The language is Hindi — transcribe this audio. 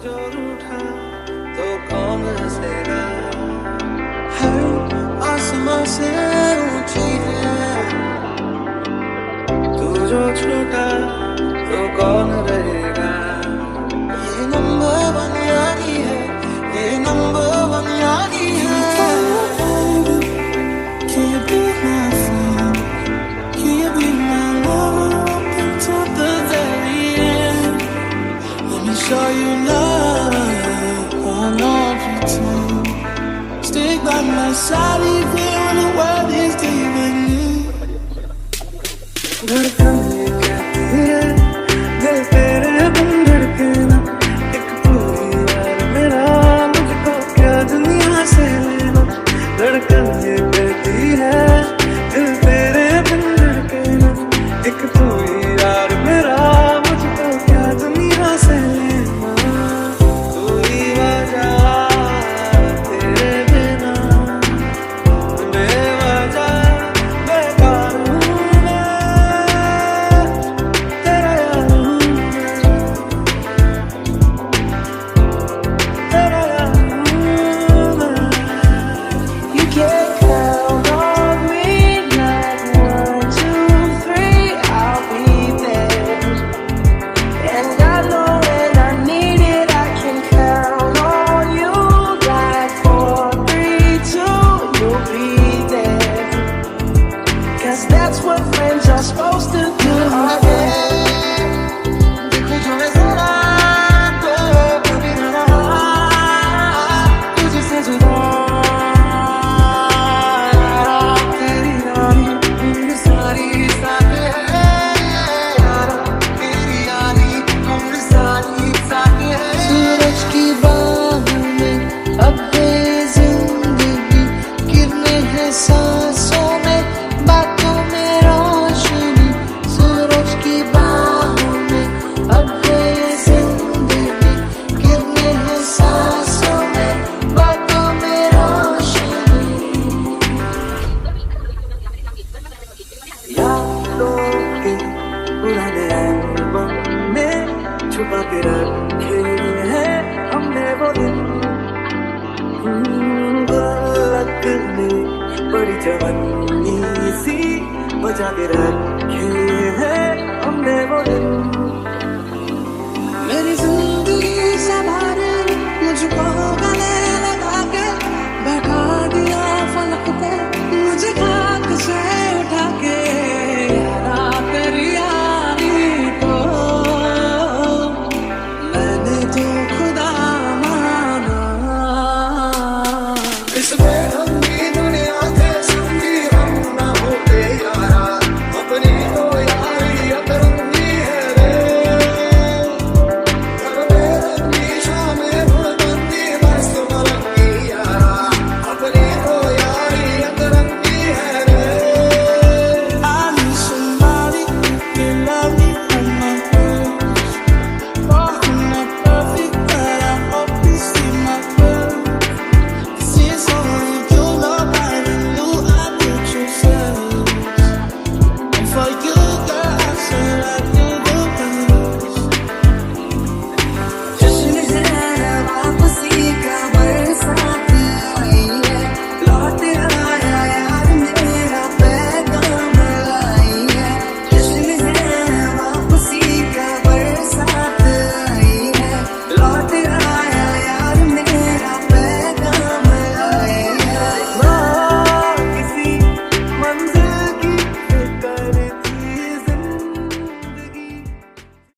जो रूठा तो कौन हंसेगा। हर आसमां से ऊंची है तू जो छोटा तो कौन रहेगा। ये नंबर वन यारी है, ये नंबर वन यारी है। Can you be my friend? Can you be my lover up until the very end? Let me show you love, I know pretend. Stick by my side even when the world is leaving you. धड़कन ये कहती है दिल तेरे बिन धड़के ना। एक पूरी यार मेरा मुझको क्या दुनिया से लेना। धड़कन ये कहती है दिल तेरे बिन धड़के ना। एक पूरी यार मेरा मुझको क्या दुनिया से लेना। तू ही वजह तेरे बिना बेवजह बेकार हूँ मैं, तेरा यार हूँ मैं, तेरा यार हूँ मैं। You can count on me like 1, 2, 3, I'll be there. And I know when I need it, I can count on you like 4, 3, 2, you'll be there. 'Cause that's what friends are supposed to do. देखो जो मैं जरा तो कभी ना रहा तुझसे जुदा। तेरी रानी उम्र सारी साथ है यारा, तेरी यारी उम्र सारी साथ है। सूरज की बाहों में अब ये जिंदगी गिरने हैं सांसों में, बातों में रोशनी। सूरज की बाहों में अब ये जिंदगी गिरने हैं सांसों में, बातों में रोशनी। यादों के पुराने एल्बम में छुपा के रखे हैं हमने वो दिन। गलत ने बड़ी जवानी सी बजा के रखे हैं हमने वो दिन।